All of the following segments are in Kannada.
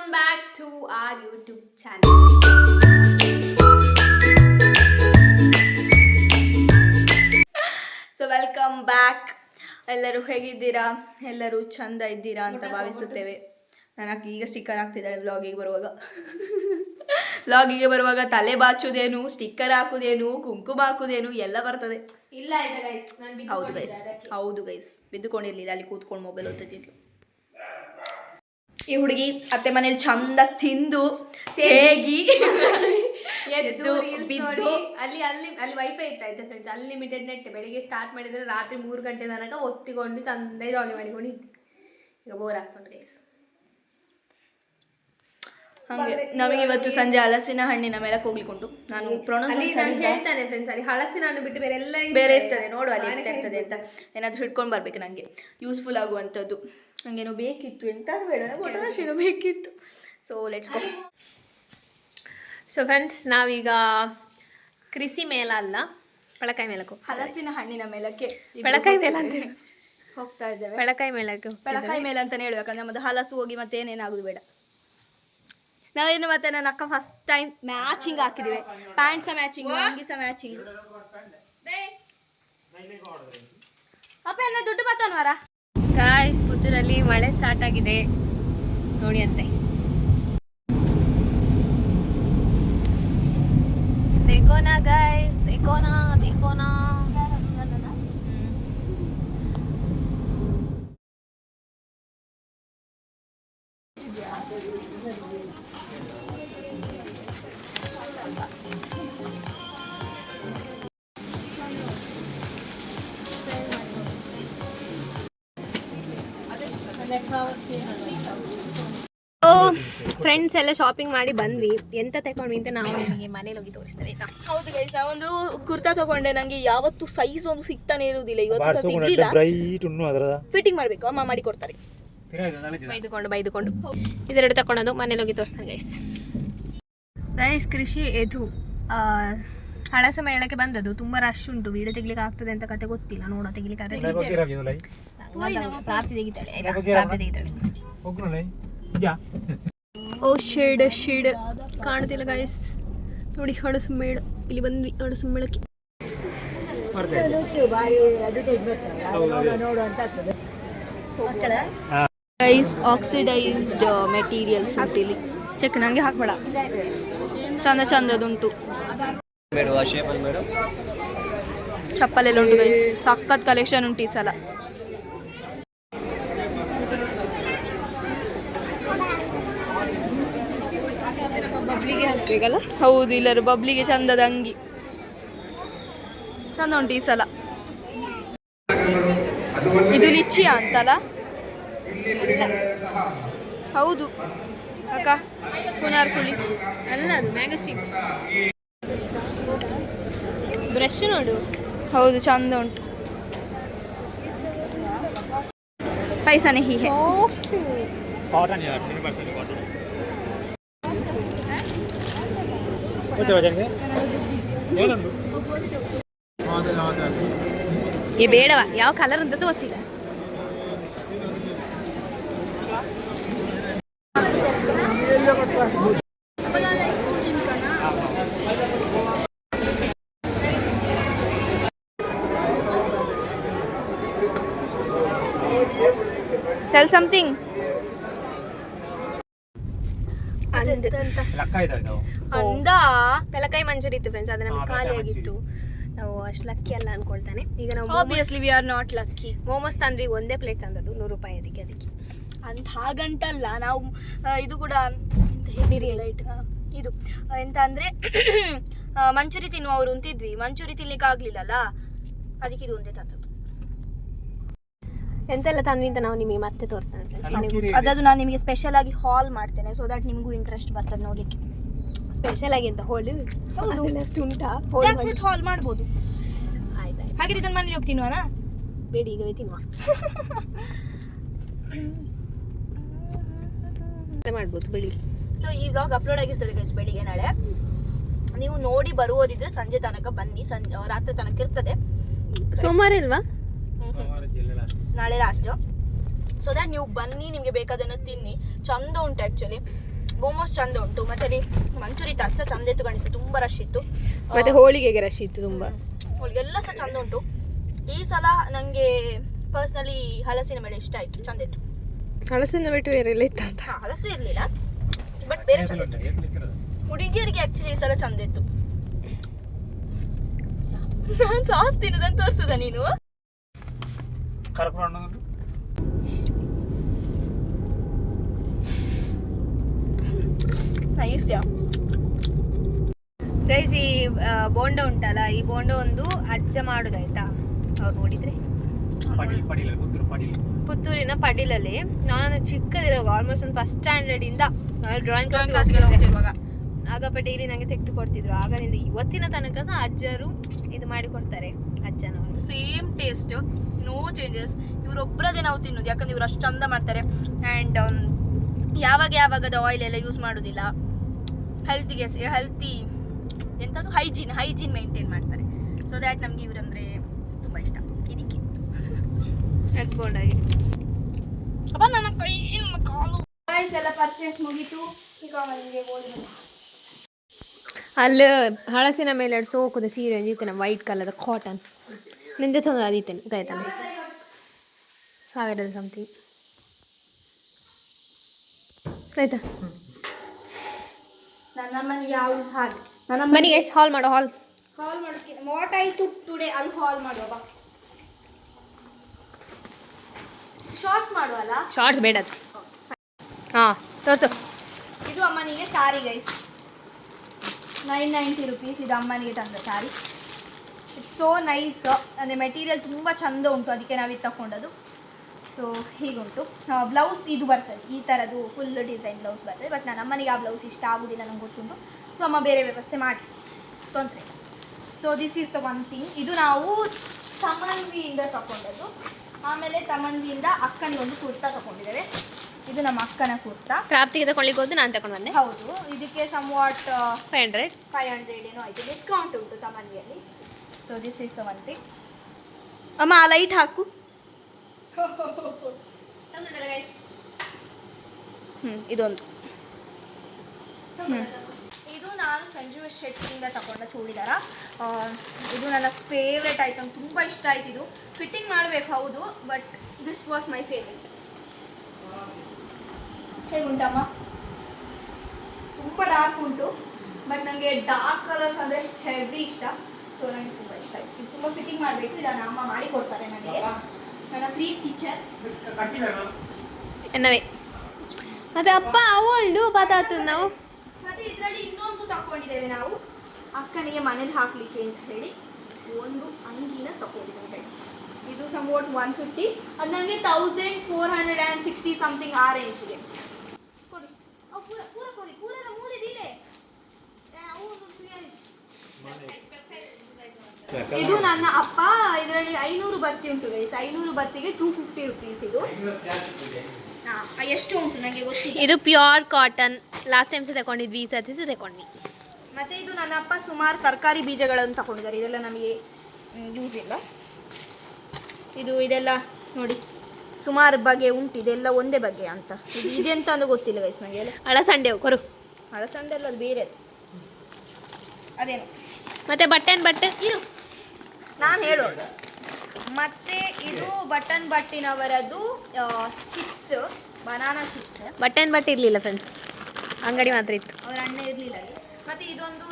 welcome back to our YouTube channel. So welcome back. ಎಲ್ಲರೂ ಹೇಗಿದ್ದೀರಾ? ಎಲ್ಲರೂ ಚಂದ ಇದ್ದೀರಾ ಅಂತ ಭಾವಿಸುತ್ತೇವೆ. ನನಗೆ ಈಗ ಸ್ಟಿಕ್ಕರ್ ಹಾಕ್ತಿದ್ದಾಳೆ ವ್ಲಾಗಿಗೆ ಬರುವಾಗ ತಲೆ ಬಾಚುದೇನು, ಸ್ಟಿಕ್ಕರ್ ಹಾಕುದೇನು, ಕುಂಕುಮ ಹಾಕುದೇನು ಎಲ್ಲ ಬರ್ತದೆ. ಇಲ್ಲ ಹೌದು ಗೈಸ್ ಬಿದ್ದುಕೊಂಡಿರ್ಲಿಲ್ಲ, ಅಲ್ಲಿ ಕೂತ್ಕೊಂಡು ಮೊಬೈಲ್ ಓದ್ತಿದ್ಲು. ಈ ಹುಡುಗಿ ಅತ್ತೆ ಮನೇಲಿ ಚಂದ ತಿಂದು ತೇಗಿ ಎದ್ದು ಬಿದ್ದು ಅಲ್ಲಿ ವೈಫೈ ಇತ್ತಾಯ್ತು ಫ್ರೆಂಡ್ಸ್, ಅನ್ಲಿಮಿಟೆಡ್ ನೆಟ್. ಬೆಳಿಗ್ಗೆ ಸ್ಟಾರ್ಟ್ ಮಾಡಿದ್ರೆ ರಾತ್ರಿ 3 ಗಂಟೆ ತನಕ ಒತ್ತಿಕೊಂಡು ಚಂದ ಜಾಲಿ ಮಾಡಿಕೊಂಡು ಇದ್ದೆ. ಈಗ ಬೋರ್ ಆಗ್ತುಂಟು ಗೈಸ್. ಹಾಗೆ ನಮಗೆ ಇವತ್ತು ಸಂಜೆ ಹಲಸಿನ ಹಣ್ಣಿನ ಮೇಲೆ ಹೋಗ್ಲಿಕೊಂಡು ನಾನು ಹೇಳ್ತಾನೆ ಫ್ರೆಂಡ್ಸ್, ಅಲ್ಲಿ ಹಲಸಿನ ಹಣ್ಣು ಬಿಟ್ಟು ಬೇರೆ ಇರ್ತದೆ, ನೋಡು ಅಲ್ಲಿ ಎಂತ ಇರ್ತದೆ ಅಂತ ಏನಾದರೂ ಹಿಡ್ಕೊಂಡು ಬರ್ಬೇಕು. ನನಗೆ ಯೂಸ್ಫುಲ್ ಆಗುವಂಥದ್ದು ನನಗೇನೋ ಬೇಕಿತ್ತು, ಎಂತ ಬೇಡ ಏನೋ ಬೇಕಿತ್ತು. So let's go. So friends, ನಾವೀಗ ಕೃಷಿ ಮೇಳ ಅಲ್ಲ, ಪಳಕಾಯಿ ಮೇಳಕ್ಕೆ, ಹಲಸಿನ ಹಣ್ಣಿನ ಮೇಳಕ್ಕೆ, ಪಳಕಾಯಿ ಮೇಳ ಅಂತ ಹೋಗ್ತಾ ಇದ್ದೇವೆ. ಪಳಕಾಯಿ ಮೇಳಕ್ಕೆ, ಪಳಕಾಯಿ ಮೇಳ ಅಂತಾನೆ ಹೇಳ್ಬೇಕಂದ್ರೆ ಮತ್ತೆ ಹಲಸು ಹೋಗಿ ಮತ್ತೆ ಏನೇನಾಗುದು ಬೇಡ. ನಾವೇನು ಮತ್ತೆ ನನ್ನ ಅಕ್ಕ ಫಸ್ಟ್ ಟೈಮ್ ಮ್ಯಾಚಿಂಗ್ ಹಾಕಿದಿವಿ, ಪ್ಯಾಂಟ್ ಸಹ ಮ್ಯಾಚಿಂಗ್, ಅಂಗಿ ಸಹ ಮ್ಯಾಚಿಂಗ್. ಅಪ್ಪ ಎಲ್ಲ ದುಡ್ಡು ಬತ್ತೋನ್ವಾರ ಗಾಯ್ಸ್, ಪುತ್ತೂರಲ್ಲಿ ಮಳೆ ಸ್ಟಾರ್ಟ್ ಆಗಿದೆ ನೋಡಿ ಅಂತೆ. ದೇಕೋನಾ ಗಾಯ್ಸ್, ದೇಕೋನಾ. ಫ್ರೆಂಡ್ಸ್ ಎಲ್ಲ ಶಾಪಿಂಗ್ ಮಾಡಿ ಬಂದ್ವಿ. ಎಂತ ತಗೊಂಡ್ವಿ ಅಂತ ನಾವು ನಿಮಗೆ ಮನೇಲಿ ಹೋಗಿ ತೋರಿಸ್ತೇವೆ ಆಯ್ತಾ? ಹೌದು ಗೈಸ್, ನಾವೊಂದು ಕುರ್ತಾ ತಗೊಂಡೆ. ನಂಗೆ ಯಾವತ್ತು ಸೈಜ್ ಒಂದು ಸಿಗ್ತಾನೆ ಇರುವುದಿಲ್ಲ, ಇವತ್ತು ಸಹ ಸಿಗ್ಲಿಲ್ಲ. ಫಿಟ್ಟಿಂಗ್ ಮಾಡ್ಬೇಕು, ಅಮ್ಮ ಮಾಡಿ ಕೊಡ್ತಾರೆ. ಬೈದುಕೊಂಡು ಇದೆರಡು ತಗೊಂಡದು ಮನೇಲಿ ಹೋಗಿ ತೋರಿಸ್ತಾನೆ ಗೈಸ್. ಕೃಷಿ ಇದು ಹಳಸ ಮೇಳಕ್ಕೆ ಬಂದದ್ದು. ತುಂಬಾ ರಶ್ ಉಂಟು, ವಿಡಿಯೋ ತೆಗಿಲಿಕ್ಕೆ ಆಗ್ತದೆ ಅಂತ ಕತೆ ಗೊತ್ತಿಲ್ಲ. ನೋಡ ತೆಗಿಲಿಕ್ಕೆ ಪ್ರಾರ್ಥಿ ತೆಗಿತಾಳೆ ಆಯ್ತಾ? ಪ್ರಾರ್ಥಿ ತೆಗಿತಾಳೆ. ಓ ಶೇಡ್ ಕಾಣ್ತಿಲ್ಲ ಗೈಸ್, ನೋಡಿ ಹಳಸು ಮೇಳ. ಇಲ್ಲಿ ಬಂದ್ವಿ ಹಳಸು ಮೇಳಕ್ಕೆ. ಗೈಸ್, ಆಕ್ಸಿಡೈಸ್ಡ್ ಮೆಟೀರಿಯಲ್ಸ್ ಉಂಟು ಇಲ್ಲಿ. ಚೆಕ್, ನಂಗೆ ಹಾಕ್ಬೇಡ, ಚಂದದುಂಟು. ಚಪ್ಪಲೆಲ್ಲ ಉಂಟು ಗೈಸ್, ಸಖತ್ ಕಲೆಕ್ಷನ್ ಉಂಟು ಈ ಸಲ. ಬಬ್ಲಿಗೆ ಹಾಕ್ಬೇಕಲ್ಲ? ಹೌದು, ಇಲ್ಲರು ಬಬ್ಲಿಗೆ ಚಂದದ ಅಂಗಿ ಚಂದ ಉಂಟು ಈ ಸಲ. ಇದು ಲಿಚ್ಚಿಯಾ ಅಂತಲ್ಲ? ಹೌದು ಅಕ್ಕ, ಪುನಾರ್ಕುಳಿ ಅಲ್ಲ, ಅದು ಮ್ಯಾಂಗೋಸ್ಟಿನ್ ಬ್ರಷ್ ನೋಡು. ಹೌದು, ಚಂದ ಉಂಟು. ಪೈಸಾನೆ ಹೀಗೆ ಬೇಡವಾ? ಯಾವ ಕಲರ್ ಅಂತ ಸಹ ಗೊತ್ತಿಲ್ಲ. Tell something. ಪೆಲಕಾಯಿ ಮಂಚೂರಿ ಇತ್ತು ಫ್ರೆಂಡ್ಸ್, ಅದು ನಮಗೆ ಖಾಲಿ ಆಗಿತ್ತು. ನಾವು ಅಷ್ಟು ಲಕ್ಕಿ ಅಲ್ಲ ಅನ್ಕೊಳ್ತಾನೆ. ಈಗ ನಾವು obviously we are not lucky. Momos ತಂದ್ವಿ, ಒಂದೇ ಪ್ಲೇಟ್ ತಂದದ್ದು 100 ರೂಪಾಯಿ ಅದಕ್ಕೆ. ಅಂತ ಹಾಗಂತಲ್ಲ, ನಾವು ಇದು ಕೂಡ ಬಿರಿಯಾನಿ ಇದು ಎಂತ ಅಂದ್ರೆ ಮಂಚೂರಿ ತಿನ್ನುವವರು ಅಂತಿದ್ವಿ, ಮಂಚೂರಿ ತಿನ್ಲಿಕ್ಕೆ ಆಗ್ಲಿಲ್ಲಲ್ಲ, ಅದಕ್ಕೆ ಇದು ಒಂದೇ ತಂದದ್ದು. ಎಂತೆಲ್ಲ ತಂದ್ವಿ ಅಂತ ನಾವು ನಿಮಗೆ ಮತ್ತೆ ತೋರಿಸ್ತೇನೆ ಫ್ರೆಂಡ್ಸ್. ಅದದು ನಾನು ನಿಮಗೆ ಸ್ಪೆಷಲ್ ಆಗಿ ಹಾಲ್ ಮಾಡ್ತೇನೆ, ಸೊ ದಟ್ ನಿಮಗೂ ಇಂಟ್ರೆಸ್ಟ್ ಬರ್ತದೆ ನೋಡ್ಲಿಕ್ಕೆ. ಸ್ಪೆಷಲ್ ಆಗಿ ಅಂತ ಹೋಳು ಅಷ್ಟು ಉಂಟಾ? ಹಾಲ್ ಮಾಡ್ಬೋದು. ಆಯ್ತು, ಹಾಗೆ ಇದನ್ನ ಮನೇಲಿ ಹೋಗಿ ತಿನ್ನುವನಾ? ಬೇಡಿ, ಈಗವೇ ತಿನ್ನುವ. ಮಾಡ್ಬೋದು ಬೆಳಿಗ್ಗೆ. ಸೊ ಈ ವ್ಲಾಗ್ ಅಪ್ಲೋಡ್ ಆಗಿರ್ತದೆ ಗೈಸ್ ಬೆಳಿಗ್ಗೆ ನಾಳೆ. ನೀವು ನೋಡಿ ಬರುವವರಿದ್ರೆ ಸಂಜೆ ತನಕ ಬನ್ನಿ, ರಾತ್ರಿ ತನಕ ಇರ್ತದೆ. ಸೋಮವಾರ ಇಲ್ವಾ? ನಾಳೆ ಲಾಸ್ಟ್. ಸೊ ದ್ಯಾಟ್ ನೀವು ಬನ್ನಿ, ನಿಮಗೆ ಬೇಕಾದನ್ನು ತಿನ್ನಿ. ಚಂದ ಉಂಟು ಆ್ಯಕ್ಚುಲಿ. ಮೋಮೋಸ್ ಚಂದ ಉಂಟು. ಮತ್ತೆ ಮಂಚೂರಿ ತರ್ಸ ಚಂದ ಇತ್ತು ಕಾಣಿಸ್ತು, ತುಂಬಾ ರಶ್ ಇತ್ತು. ಮತ್ತೆ ಹೋಳಿಗೆಗೆ ರಶ್ ಇತ್ತು ತುಂಬಾ. ಎಲ್ಲ ಸಹ ಚಂದ ಉಂಟು. ಈ ಸಲ ನಂಗೆ ಪರ್ಸ್ನಲಿ ಹಲಸಿನ ಬೇಳೆ ಇಷ್ಟ ಆಯ್ತು, ಚಂದ ಇತ್ತು. ಹಲಸಿನ ಬಿಟ್ಟು ಬೇರೆ ಎಲ್ಲ ಇತ್ತ ಅಂತ? ಹಲಸು ಇರ್ಲಿಲ್ಲ, ಬಟ್ ಬೇರೆ ಚಂದ ಇತ್ತು. ಹುಡುಗಿಯರಿಗೆ ಆಕ್ಚುಲಿ ಈ ಸಲ ಚಂದ ಇತ್ತು. ನಾನು ಸಾಸ್ ತಿನ್ನೋದನ್ನು ತೋರಿಸುದ ನೀನು? Nice yeah guys. ಈ ಬೋಂಡ ಉಂಟಲ್ಲ, ಈ ಬೋಂಡ ಒಂದು ಅಜ್ಜ ಮಾಡುದಾಯ್ತಾ, ಅವ್ರು ನೋಡಿದ್ರೆ ಪುತ್ತೂರಿನ ಪಡಿಲಲ್ಲಿ. ನಾನು ಚಿಕ್ಕದಿರುವಾಗ ಆಲ್ಮೋಸ್ಟ್ ಒಂದು ಫಸ್ಟ್ ಸ್ಟ್ಯಾಂಡರ್ಡ್ ಇಂದ ಡ್ರಾಯಿಂಗ್ ಕ್ಲಾಸ್ಗೆ ಹೋಗ್ತಿರುವಾಗ ಆಗ ಡೈಲಿ ನಂಗೆ ತೆಗೆದು ಕೊಡ್ತಿದ್ರು. ಆಗದಿಂದ ಇವತ್ತಿನ ತನಕ ಸಹ ಅಜ್ಜರು ಇದು ಮಾಡಿಕೊಡ್ತಾರೆ, ಅಜ್ಜನವರು. Same taste, no changes. ಇವರೊಬ್ಬರದೇ ನಾವು ತಿನ್ನೋದು, ಯಾಕಂದ್ರೆ ಇವ್ರು ಅಷ್ಟು ಚಂದ ಮಾಡ್ತಾರೆ. ಆ್ಯಂಡ್ ಯಾವಾಗದ ಆಯಿಲ್ ಎಲ್ಲ ಯೂಸ್ ಮಾಡೋದಿಲ್ಲ. ಹೆಲ್ತಿ ಎಂಥದ್ದು ಹೈಜೀನ್ ಮೇಂಟೈನ್ ಮಾಡ್ತಾರೆ. ಸೊ ದ್ಯಾಟ್ ನಮಗೆ ಇವರಂದರೆ ತುಂಬ ಇಷ್ಟ. ಇದಕ್ಕೆ ಎಗ್ಬೋಂಡಾಗಿ ಅಪ್ಪ ನನ್ನ ಕೈ ಕಾಲು ಎಲ್ಲ ಪರ್ಚೇಸ್ ಮುಗೀತು. ಈಗ ನನಗೆ ಹೋಗಿ ಅಲ್ಲಿ ಹಳಸಿನ ಮೇಲೆ ಸೋಕುದ ಸೀರೆ ಅಂದಿತ್ತೇನೆ, ವೈಟ್ ಕಲರ್ ಕಾಟನ್ ನಿಂದೆ ತೊಂದರೆ ಅದೀತೇನೆ ಗಾಯ್ತಾನೆ 1000 ಸಮಥಿಂಗ್ ಆಯ್ತಾ. ನನ್ನ ಮನೆಗೆ ಯಾವ ಹಾಗೆ ನನ್ನ ಮನೆಗೆ ಹಾಲ್ ಮಾಡೋ ಹಾಲ್ ಮಾಡೋಕ್ಕೆ ವಾಟ್ ಆಯಿತು ಟುಡೇ ಅಲ್ಲಿ ಹಾಲ್ ಮಾಡುವ. ಶಾರ್ಟ್ಸ್ ಮಾಡುವಲ್ಲ? ಶಾರ್ಟ್ಸ್ ಬೇಡ ಅದು. ಹಾಂ ತೋರಿಸು. ಇದು ಅಮ್ಮನಿಗೆ ಸಾರಿ ಗೈಸ್, 990 ರುಪೀಸ್. ಇದು ಅಮ್ಮನಿಗೆ ತಂದ ಸಾರಿ. It's so nice. ಅಂದರೆ ಮೆಟೀರಿಯಲ್ ತುಂಬ ಚಂದ ಉಂಟು, ಅದಕ್ಕೆ ನಾವಿದು ತಗೊಂಡದ್ದು. ಸೊ ಹೀಗುಂಟು. ಬ್ಲೌಸ್ ಇದು ಬರ್ತದೆ, ಈ ಥರದ್ದು ಫುಲ್ ಡಿಸೈನ್ ಬ್ಲೌಸ್ ಬರ್ತದೆ. ಬಟ್ ನನ್ನ ಅಮ್ಮನಿಗೆ ಆ ಬ್ಲೌಸ್ ಇಷ್ಟ ಆಗೋದಿಲ್ಲ, ನಂಗೆ ಗೊತ್ತುಂಟು. ಸೊ ಅಮ್ಮ ಬೇರೆ ವ್ಯವಸ್ಥೆ ಮಾಡಿ, ತೊಂದರೆ. So this is the one thing. ಇದು ನಾವು ತಮನ್ವಿಯಿಂದ ತಗೊಂಡದ್ದು. ಆಮೇಲೆ ತಮನ್ವಿಯಿಂದ ಅಕ್ಕನಿಗೆ ಒಂದು ಕುರ್ತಾ ತಗೊಂಡಿದ್ದೇವೆ. ಇದು ನಮ್ಮ ಅಕ್ಕನ ಕುರ್ತಾ. ಪ್ರಾಪ್ತಿಗೆ ತಗೊಳ್ಳಿಕ್ಕೆ ಹೋದ್ದು ನಾನು ತಗೊಂಡು ಬಂದೆ. ಹೌದು, ಇದಕ್ಕೆ ಸಮ್ವಾಟ್ 500 ಏನೋ ಆಯಿತು. ಡಿಸ್ಕೌಂಟ್ ಉಂಟು ತಮನ್ವಿಯಲ್ಲಿ. So this is the one thing. ಅಮ್ಮ ಆ ಲೈಟ್ ಹಾಕು. ಇದೊಂದು. ಇದು ನಾನು ಸಂಜೀವ ಶೆಟ್ಟಿಯಿಂದ ತಗೊಂಡ ಚೂಡಿದಾರ. ಇದು ನನ್ನ ಫೇವ್ರೆಟ್ ಐಟಮ್, ತುಂಬ ಇಷ್ಟ ಆಯ್ತು. ಇದು ಫಿಟ್ಟಿಂಗ್ ಮಾಡಬೇಕು ಹೌದು, but this was my favourite. ಹೇಗುಂಟಮ್ಮ? ತುಂಬ ಡಾರ್ಕ್ ಉಂಟು, ಬಟ್ ನನಗೆ ಡಾರ್ಕ್ ಕಲರ್ಸ್ ಅಂದರೆ ಹೆವಿ ಇಷ್ಟ. ಸೊ ನನಗೆ ತುಂಬ ಇಷ್ಟ ಆಯಿತು. ಇದು ತುಂಬ ಫಿಟ್ಟಿಂಗ್ ಮಾಡಬೇಕು. ಇದನ್ನು ಅಮ್ಮ ಮಾಡಿಕೊಡ್ತಾರೆ ನನಗೆ, ನನ್ನ ಫ್ರೀ ಸ್ಟಿಚರ್. എന്നവേ ಮತ್ತೆ ಅಪ್ಪ ಅವಳು ಪಾತಾತು ನಾವು. ಮತ್ತೆ ಇದರಲ್ಲಿ ಇನ್ನೊಂದು ತಗೊಂಡಿದ್ದೇವೆ ನಾವು ಅಕ್ಕನಿಗೆ ಮನೇಲಿ ಹಾಕ್ಲಿಕ್ಕೆ ಅಂತ ಹೇಳಿ. ಒಂದು ಅಂಗಿನ ತಗೊಂಡಿದ್ದೇವೆ ಗೈಸ್. ಇದು ಸಮ್ವಾಟ್ 150. ಅದು ನನಗೆ 1460 ಸಮಥಿಂಗ್ ಆ ರೇಂಜ್ಗೆ ಕೊಡಿ. ಪೂರ ಪೂರ ಕೊಡಿ, ಪೂರದ ಮೂರಿದಿದೆ. ಇದು ನನ್ನ ಅಪ್ಪ. ಇದರಲ್ಲಿ 500 ಬತ್ತಿ ಉಂಟು ಗೈಸ್. 500 ಬತ್ತಿಗೆ 250 ರುಪೀಸ್. ಇದು ಎಷ್ಟು ಉಂಟು ನನಗೆ ಗೊತ್ತಿಲ್ಲ. ಇದು ಪ್ಯೂರ್ ಕಾಟನ್. ಲಾಸ್ಟ್ ಟೈಮ್ ಸಹ ತಗೊಂಡಿದ್ವಿ, ಈ ಸರ್ತಿ ಸಹ ತಗೊಂಡ್ವಿ. ಮತ್ತು ಇದು ನನ್ನ ಅಪ್ಪ ಸುಮಾರು ತರಕಾರಿ ಬೀಜಗಳನ್ನು ತಗೊಂಡಿದ್ದಾರೆ. ಇದೆಲ್ಲ ನಮಗೆ ಯೂಸ್ ಇಲ್ಲ. ಇದೆಲ್ಲ ನೋಡಿ ಸುಮಾರು ಬಗೆ ಉಂಟು. ಇದೆಲ್ಲ ಒಂದೇ ಬಗೆ ಅಂತ. ಇದೆಂತ ಅಂತ ಗೊತ್ತಿಲ್ಲ ಗೈಸ್ ನನಗೆ. ಅಳಸಂಡೆ ಕೊರು. ಅಳಸಂಡೆ ಎಲ್ಲ ಅದು ಬೇರೆ, ಅದೇನು. ಮತ್ತೆ ಬಟ್ಟೆ ಇದು ನಾನು ಹೇಳೋದು. ಮತ್ತು ಇದು ಬಟ್ಟಿನವರದ್ದು ಚಿಪ್ಸ್, ಬನಾನಾ ಚಿಪ್ಸ್. ಬಟ್ಟೆ ಇರಲಿಲ್ಲ ಫ್ರೆಂಡ್ಸ್, ಅಂಗಡಿ ಮಾತ್ರ ಇತ್ತು. ಅವ್ರ ಅಣ್ಣ ಇರಲಿಲ್ಲ ಅಲ್ಲಿ. ಮತ್ತು ಇದೊಂದು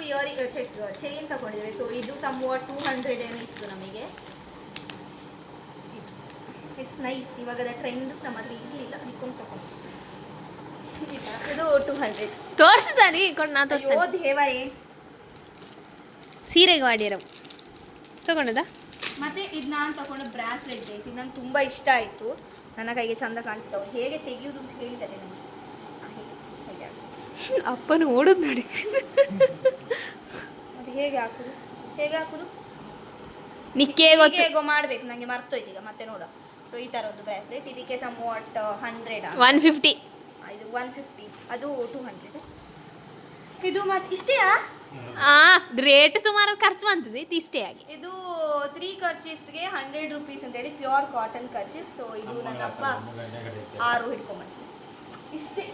ಚೈನ್ ತಗೊಂಡಿದ್ದೇವೆ. ಸೊ ಇದು ಸಮ್ವಾಟ್ 200 ಏನೋ ಇತ್ತು ನಮಗೆ. It's nice. ಇವಾಗದ ಟ್ರೆಂಡ್ ನಮ್ಮ ಹತ್ರ ಇರಲಿಲ್ಲ, ಅದಕ್ಕೊಂದು ತಗೊಂಡು. ಇದು 200 ತೋರಿಸು ಸರಿ ಕೊಂಡು ನಾನು ತೋರಿಸ್ತೇನೆ. ಓದ್ ಹೇವರೇ ಸೀರೆಗೆ ಮಾಡಿರೋ ತಗೊಂಡದ. ಮತ್ತು ಇದು ನಾನು ತಗೊಂಡು ಬ್ರಾಸ್ಲೆಟ್ ಗೈಸ್. ಇದು ನಂಗೆ ತುಂಬ ಇಷ್ಟ ಆಯಿತು. ನನ್ನ ಕೈಗೆ ಚಂದ ಕಾಣ್ತಿದ್ದವು. ಹೇಗೆ ತೆಗೆಯೋದು ಅಂತ ಹೇಳಿದ್ದಾರೆ ನನಗೆ. ಅಪ್ಪನ ಓಡೋದು ನೋಡಿ. ಮತ್ತು ಹೇಗೆ ಹಾಕೋದು ನಿಕ್ಕೆ ಗೊತ್ತು. ಹೇಗೋ ಮಾಡಬೇಕು, ನನಗೆ ಮರ್ತೋಯ್ತು ಈಗ ಮತ್ತೆ ನೋಡ. ಸೊ ಈ ಥರ ಒಂದು ಬ್ರಾಸ್ಲೆಟ್. ಇದಕ್ಕೆ ಸಮ್ವಾಟ್ 100 150. ಇದು 150, ಅದು 200. ಇದು ಮತ್ತು ಇಷ್ಟೇ. ರೇಟ್ ಸುಮಾರು ಖರ್ಚು ಬಂತದೆ. ಇದು ಇಷ್ಟೇ ಆಗಿ. ಇದು 3 ಕರ್ಚೀಫ್ಸ್ಗೆ 100 ರುಪೀಸ್ ಅಂತೇಳಿ ಪ್ಯೂರ್ ಕಾಟನ್ ಕರ್ಚೀಫ್. ಸೊ ಇದು ನನ್ನ ಅಪ್ಪ 6 ಹಿಡ್ಕೊಂಬಂದು ಇಷ್ಟೇ.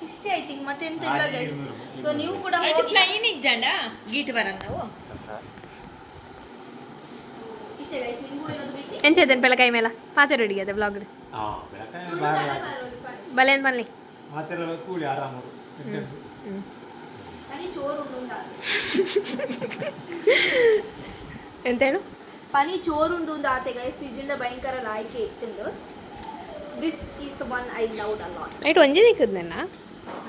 ಇಷ್ಟೇ ಐ ಥಿಂಕ್ ಮತ್ತೆ ಎಂತ ಇಲ್ಲ ಗೈಸ್. ಸೊ ನೀವು ಕೂಡ ಪ್ಲೈನ್ ಇಜ್ಜಂಡ ಗೀಟ್ ಬರನ್ ನಾವು ಇಷ್ಟೇ ಗೈಸ್. ನಿಮ್ಗೂ ಏನಾದ್ರು ಬೇಕು? ಎಂಚೇದನ್ ಪೆಲ ಕೈ ಮೇಲ ಪಾತೆ ರೆಡಿ ಅದ ಬ್ಲಾಗ್ ಬಲೆ ಅಂತ ಬನ್ನಿ ಪನಿ ಚೋರು ಉಂಡು ಎಂತ ಹೇಳು ಪನಿ ಚೋರುಂಡು ಒಂದು ಆತೆ ಗೈಸ್. ಇಜಿಂದ ಭಯಂಕರ ಲಾಯ್ಕೆ ಇತ್ತಿಂದು. This is the one I loved a lot. ಐಟ್ ಒಂಜಿ ದಿಕ್ಕದ್ ನನ್ನ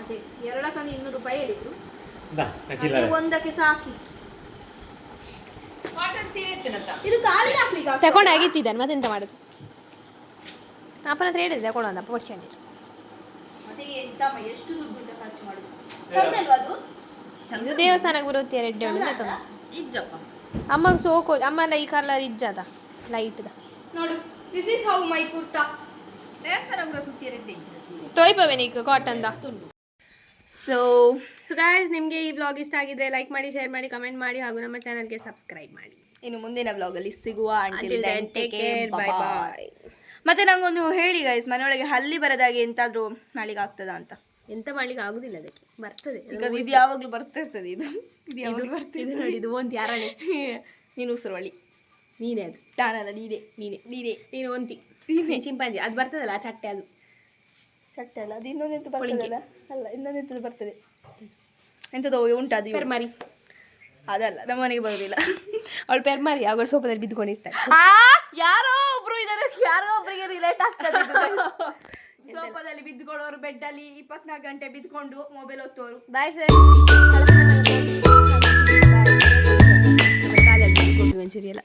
ಅದೇ ಎರಡಕ್ಕಂದು 200 ರೂಪಾಯಿ ಹೇಳಿದ್ರು. ಅದು ಒಂದಕ್ಕೆ ಸಾಕಿ. ಕಾಟನ್ ಸೀರೆ ಇತ್ತಿನತ್ತ ಇದು ಕಾಲಿಗೆ ಹಾಕ್ಲಿಕ್ಕೆ ಆಗ್ತದಾ? ತಗೊಂಡು ಆಗಿತ್ತಿದ್ದಾನೆ ಮತ್ತೆಂತ ಮಾಡೋದು ಅಪ್ಪನ ಹತ್ರ ಹೇಳಿದೆ ತಗೊಳ್ಳೋ ಅಂತ ಪೊಡ್ಚಂಡಿರು ಮತ್ತೆ ಎಂತ ಎಷ್ಟು ದುಡ್ಡು ಅಂತ ಖರ್ಚು ಮಾಡುದು. ಸರಿ ಅಲ್ವಾ ಅದು? ಇದು ದೇವಸ್ಥಾನಕ್ಕೆ ಬರುತ್ತೆ ರೆಡ್ ಉಂಡು ತೊಂದ ಇಜ್ಜಪ್ಪ ಅಮ್ಮಗೆ ಸೋಕೋ ಅಮ್ಮನ ಈ ಕಲರ್ ಇಜ್ಜದ ಲೈಟ್ದ ನೋಡು, ದಿಸ್ ಇಸ್ ಹೌ ಮೈ ಕುರ್ತಾ. ದೇವಸ್ಥಾನ ಬರುತ್ತೆ ರೆಡ್ ಇಜ್ಜ ಸೀರೆ ತೊಯ್ಪವೆ ನೀಕು ಕಾಟನ್ದ. ಸೊ ಗಾಯ್ಸ್ ನಿಮಗೆ ಈ ಬ್ಲಾಗ್ ಇಷ್ಟ ಆಗಿದ್ರೆ ಲೈಕ್ ಮಾಡಿ, ಶೇರ್ ಮಾಡಿ, ಕಮೆಂಟ್ ಮಾಡಿ ಹಾಗೂ ನಮ್ಮ ಚಾನಲ್ಗೆ ಸಬ್ಸ್ಕ್ರೈಬ್ ಮಾಡಿ. ಇನ್ನು ಮುಂದಿನ ವ್ಲಾಗಲ್ಲಿ ಸಿಗುವ. Until then, take care. Bye bye. ಮತ್ತೆ ನಂಗೊಂದು ಹೇಳಿ ಗೈಸ್, ಮನೆಯೊಳಗೆ ಹಲ್ಲಿ ಬರದಾಗೆ ಎಂತಾದ್ರೂ ನಾಳಿಗೆ ಆಗ್ತದಾ ಅಂತ. ಎಂತ ಮಾಡ್ಲಿಕ್ಕೆ ಆಗುದಿಲ್ಲ, ಅದಕ್ಕೆ ಬರ್ತದೆ. ಈಗ ಇದು ಯಾವಾಗ್ಲೂ ಬರ್ತಾ ಇರ್ತದೆ. ಇದು ಯಾವಾಗ್ಲೂ ಬರ್ತಿದೆ ಇದು ನೋಡಿ, ಇದು ಒಂದು ಯಾರಣೆ. ನೀನು ಉಸಿರುವಳಿ, ನೀನೇ ಅದು, ತಾನಲ್ಲ ನೀನೇ ನೀನೇ ನೀನೇ ನೀನು ಒಂತಿ, ನೀನು ಚಿಂಪಾಂಜಿ. ಅದು ಬರ್ತದಲ್ಲ ಆ ಚಟ್ಟೆ, ಅದು ಚಟ್ಟೆ ಅಲ್ಲ, ಅದು ಇನ್ನೊಂದೆಂತ ಬರ್ತದಲ್ಲ. ಅಲ್ಲ, ಇನ್ನೊಂದೆಂತದ್ದು ಬರ್ತದೆ. ಎಂಥದ್ದು ಉಂಟದು ಪೆರ್ಮರಿ. ಅದಲ್ಲ, ನಮ್ಮನೆಗೆ ಬರೋದಿಲ್ಲ. ಅವಳು ಪೆರ್ಮರಿ ಅವಳು ಸೋಪದಲ್ಲಿ ಬಿದ್ದುಕೊಂಡಿರ್ತಾಳೆ. ಯಾರೋ ಒಬ್ರು ಇದಾರೆ, ಯಾರೋ ಒಬ್ರಿಗೆ ರಿಲೇಟ್ ಆಗ್ತದೆ. ಸೋಫಾದಲ್ಲಿ ಬಿದ್ದುಕೊಳ್ಳೋರು, ಬೆಡ್ ಅಲ್ಲಿ 24 ಗಂಟೆ ಬಿದ್ದುಕೊಂಡು ಮೊಬೈಲ್ ಒತ್ತೋರು. Bye friends. ಕಾಲಲ್ಲಿ ಬಿದ್ದುಕೊಂಡು ಮಂಚೂರಿ ಎಲ್ಲ